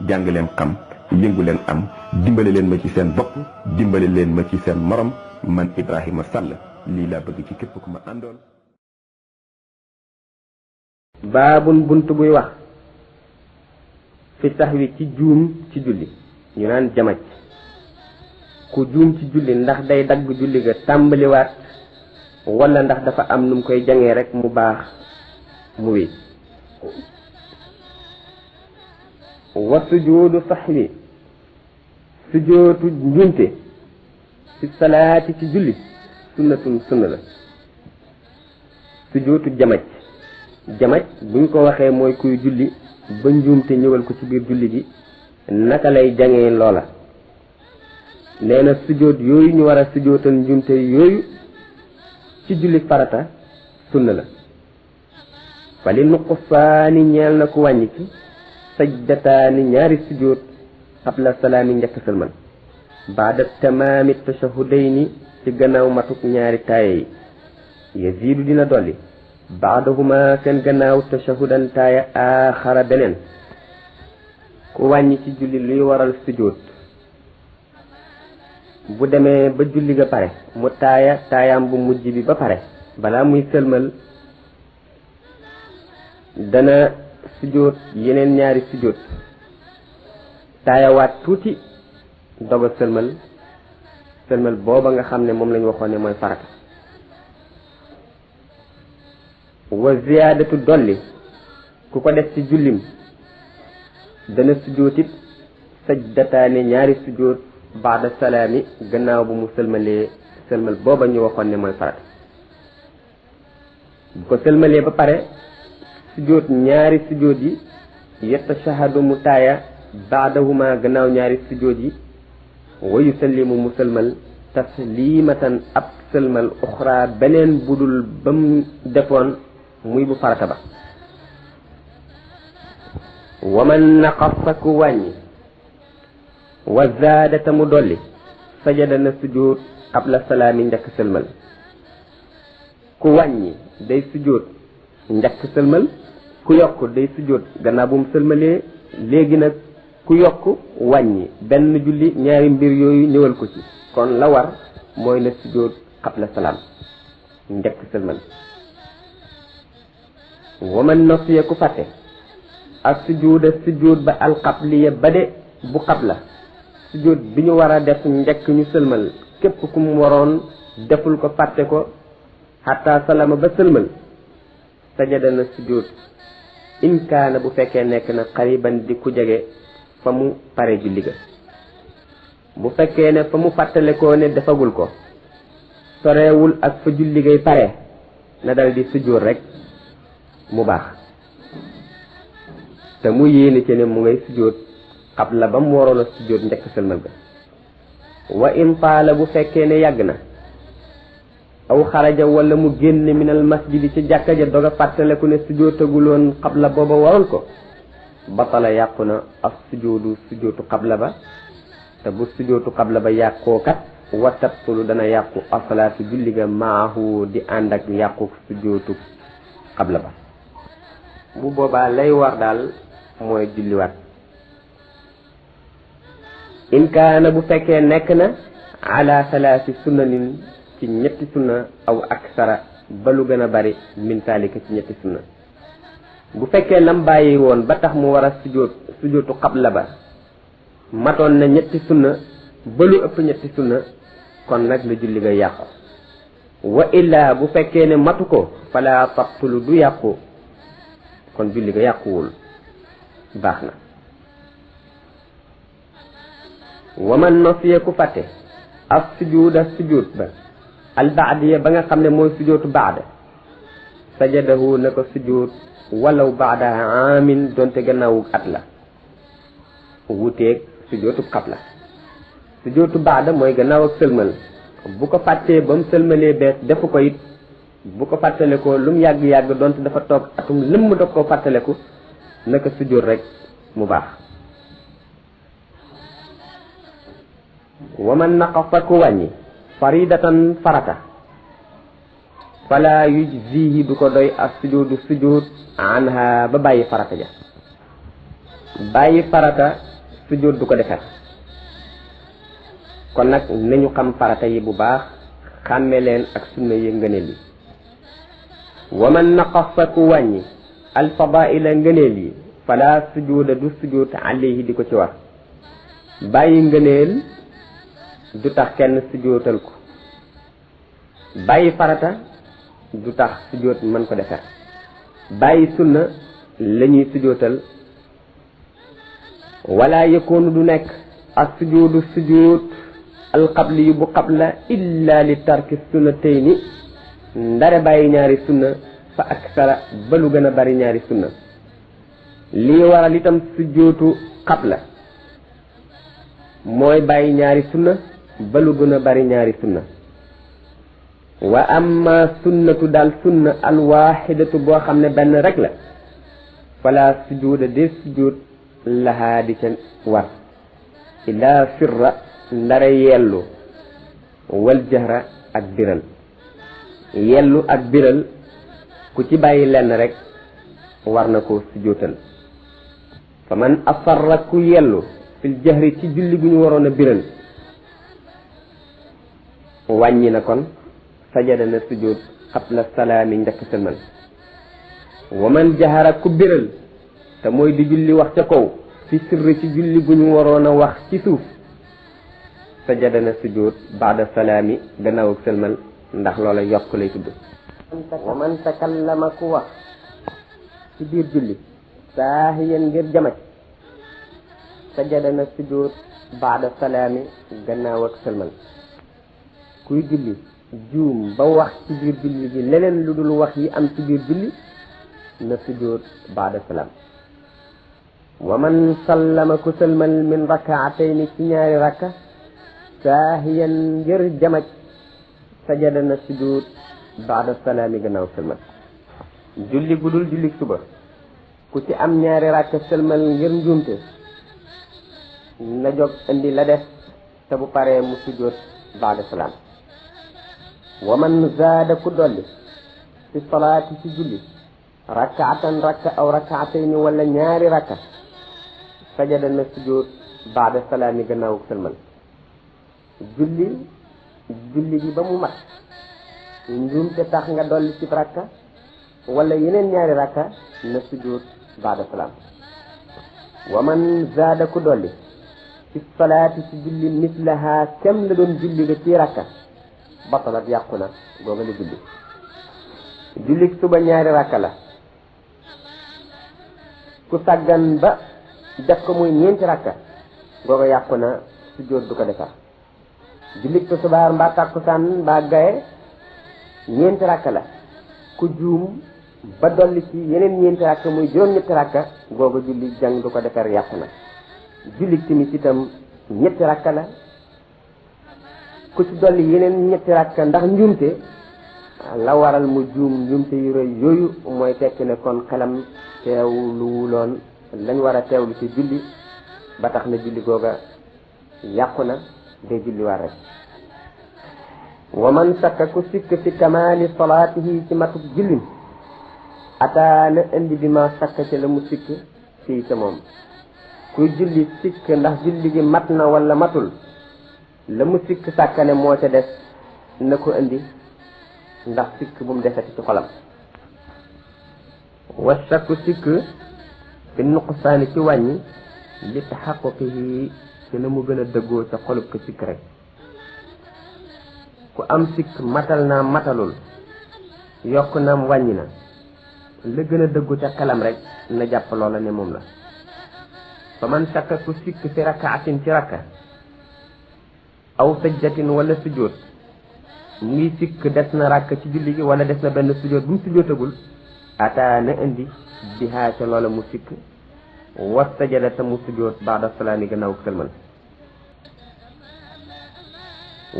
jàng leen xam yëngu leen am dimbale leen ma ci seen bopp dimbale leen ma ci seen morom man Ibrahima Sall lii laa bëgg ci képp ku ma àndoon. baabun bunt buy wax fi sahwi ci juum ci julli ñu naan jamaj ku juum ci julli ndax day dagg julli ga tàmbaliwaat wala ndax dafa am nu mu koy jangee rek mu baax mu wéy. wa sujuudu sahwi sujootu njuumte ci salaati ci julli sunnatun sunna la. sujootu jamaj buñ ko waxee mooy kuy julli ba njuumte ñëwal ko ci biir julli gi naka lay jangee loola. nee na sujoot yooyu ñu war a sujootal njuumte yooyu ci julli farata sunna la. fali nuqsaani ñeel na ku wàññi ci sajdataani ñaari sujoot qabla salaami njëkk sëlmal baada tamaami tashahudayni ci gannaaw matuk ñaari taaye yi yaziidu dina dolli baadahuma seen gannaaw tashahudan taaya aaxara beneen. ku wàññi ci julli luy waral sujoot bu demee ba julli ga pare mu taayaam bu mujj bi ba pare balaa muy sëlmal dana sujoot yeneen ñaari sujoot taayawaat tuuti doga sëlmal booba nga xam ne moom lañu waxoon ne mooy farata. wa ziyaadatu dolli ku ko def ci jullim dana sujootit sajdataani ñaari sujoot baada salaami gannaaw bu mu sëlmal booba ñu waxoon ne mooy farata. bu ko sëlmalee ba pare sujoot ñaari sujoot yi yatashahadu mu taaya baadahuma gannaaw ñaari sujoot yi wa yusallimu mu sëlmal taslimatan ab sëlmal uxra beneen budul ba mu defoon muy bu farata ba. waman naqasa ku wàññi wa zaadata mu dolli sajada na sujoot qabla salaami njëkk sëlmal. ku wàññi day sujoot njëkk sëlmal ku yokk day sujoot gannaaw bu mu sëlmalee. léegi nag ku yokk wàññi benn julli ñaari mbir yooyu ñëwal ko ci kon la war mooy na sujoot qabla salaam njëkk sëlmal. waman nasiya ku fàtte ak sujoot ba alqabliya ba de bu qabla sujoot bi ñu war a def njëkk ñu sëlmal képp ku mu waroon deful ko fàtte ko xataa salama ba sëlmal sajada na sujoot in kaana bu fekkee nekk na xariban di ku jege fa mu pare julli ga. bu fekkee ne fa mu fàttale koo ne defagul ko sorewul ak fa julli gay pare na dal di sujoot rek mu baax te mu yéene ci ne mu ngay sujoot qabla ba mu waroon a sujoot njëkk sëlmal ga. wa in taala bu fekkee ne yàgg na aw xaraja wala mu génn minal masjidi ci jàkka ja doga fàttaleku ne sujootaguloon qabla booba waroon ko batala yàqu na ak sujootu qabla ba te bu sujootu qabla ba yàqoo kat wa tabtulu dana yàqu asalaatu julli ga maahu di ànd ak yàqu sujootu qabla ba. bu boobaa lay war daal mooy julliwaat. in kaana bu fekkee nekk na ala salaasi sunnanin ci ñetti sunna aw aksara ba lu gën a bari min taalika ci ñetti sunna. bu fekkee lam bàyyi woon ba tax mu war a sujootu qabla ba matoon na ñetti sunna ba lu ëpp ñetti sunna kon nag la julli ga yàqu. wa illaa bu fekkee ne matu ko fala tabtulu du yàqu kon julli ga yàquwul baax na. wa man nasiya ku fàtte ak sujuud ba al baadiya ba nga xam ne mooy sujootu baada sajadahu na ko sujoot walaw baada aamin donte gannaawu at la wuteeg sujootu qabla. sujootu baada mooy gannaaw ak sëlmal bu ko fàttee ba mu sëlmalee bees defu ko it bu ko fàttale ko lu mu yàgg-yàgg donte dafa toog atum lëmm dog koo fàttaleku naka sujoot rek mu baax. waman naqasa ku wàññi faridatan farata fala yujzihi du ko doy ak sujoot anha ba bàyyi farata ja. bàyyi farata sujjóot du ko defar kon nag nañu xam farata yi bu baax xàmme leen ak sunna yi ngëneel yi wa man naqasa ku wàññi alfadaila ngëneel yi fala sujjóoda du sujjóot alayhi di ko ci war bàyyi ngëneel du tax kenn sujjóotal ko bàyyi farata du tax sujjóot mën ko defar bàyyi sunna lañuy sujjóotal wala yakunu du nekk ak sujjóotu sujjóot alqabli yu bu qabla illa li tarki sunnatayni ndare bàyyi ñaari sunna fa aksara ba lu gën a bari ñaari sunna lii waral itam sujjóotu qabla mooy bàyyi ñaari sunna ba lu gën a bari ñaari sunna wa amma sunnatu daal sunna alwaxidatu boo xam ne benn rek la fala sujjóoda de sujjóot lahaa di ca war ila sirra ndare yellu wal jahra ak biral yellu ak biral ku ci bàyyi lenn rek war na ko sujjóotal fa man asarra ku yellu fil jahri ci julli gu ñu waroon a biral wàññi na kon sajada na sujjóot qabla salaami njëkk sëlmal wa man jahara ku biral te mooy di julli wax ca kaw fi sirri ci julli gu ñu waroon a wax ci suuf sajada na sujjóot baada salaami gannaaw ak sëlmal ndax loola yokk lay tudd wa man takallama ku wax ci biir julli saahiyan ngir jamaj sajada na sujjóot baada salaami gannaaw ak sëlmal kuy julli juum ba wax ci biir julli bi leneen lu dul wax yi am ci biir julli na sujjóot baada salaam wa man sallama ku sëlmal min rakaatayni ci ñaari rakka saahiyan ngir jamaj sajada na sujjóot baada salaami gannaaw sëlmal julli gu dul julli suba ku ci am ñaari rakka sëlmal ngir njuumte na jóg indi la def te bu paree mu sujjóot baada salaam wa man zaada ku dolli ci salaati ci julli rakaatan rakka aw rakaatayni wala ñaari rakka sajada na sujjóot baada salaami gannaaw sëlmal julli gi ba mu mat njuumte tax nga dolli ci rakka wala yeneen ñaari rakka na sujjóot baada salaam wa man zaada ku dolli ci salaati ci julli mislaha kem la doon julli ga ci rakka batalat yàqu na googa la julli suba ñaari rakka la ku sàggan ba def ko muy ñeenti rakka googa yàqu na sujjóot du ko defar julli tisbaar mbaa takkusaan mbaa gaye ñeenti rakka la ku juum ba dolli ci yeneen ñeenti rakka muy juróom-ñetti rakka googa julli jàng du ko defar yàqu na julli timis itam ñetti rakka la ku ci dolli yeneen ñetti rakka ndax njuumte la waral mu juum njuumte yu rëy yooyu mooy tekki ne kon xelam teewluwuloon lañ war a teewlu ci julli ba tax na julli googa yàqu na day julli war rek wa man sakka ku sikk fi kamaali salaatihi ci matuk jullim ataa na indi bi ma sakka ci la mu sikk fii ca moom kuy julli sikk ndax julli gi mat na wala matul la mu sikk sàkkane moo ca des na ko indi ndax sikk bu mu desati ci xolam wa sakku sikk fi nuqsaani ci wàññi li taxaquqihi ci na mu gën a dëggoo ca xolub ko sikk rek ku am sikk matal naa matalul yokk naam wàññi na la gën a dëggu ca xelam rek na jàpp loola ne moom la fa man sakka ku sikk fi rakaatin ci rakka aw sajdatin wala sujjóot mu ngi sikk des na rakk ci julli gi wala des na benn sujjóot bu mu sujjóotagul ataa na indi bihaa ca loola mu sikk wa sajada ta mu sujjóot baada salaami gannaaw sëlmal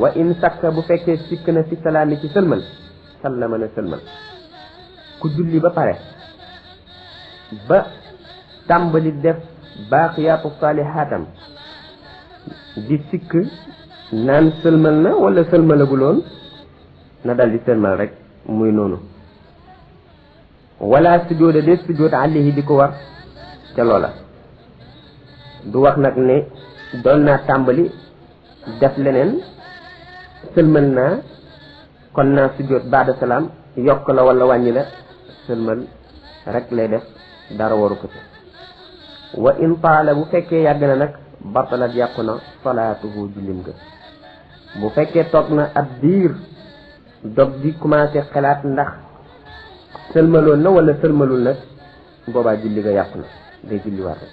wa in sakka bu fekkee sikk na fi salaami ci sëlmal sallama na sëlmal ku julli ba pare ba tàmbali def baaqiyaatu saalihaatam di sikk naan sëlmal na wala sëlmalaguloon na dal di sëlmal rek muy noonu wala sujjóoda de sujjóot alayhi di ko war ca loola du wax nag ne doon naa tàmbali def leneen sëlmal naa kon naa sujjóot baada salaam yokk la wala wàññi la, sëlmal rek lay def, dara waru ko ci. wa in taala bu fekkee yàgg na nag batalat yàqu na salaatuhu jullim ga. bu fekkee toog na ab diir dog di commencé xalaat ndax sëlmaloon na wala sëlmalul nag boobaa julli ga yàqu na, day julli war rek.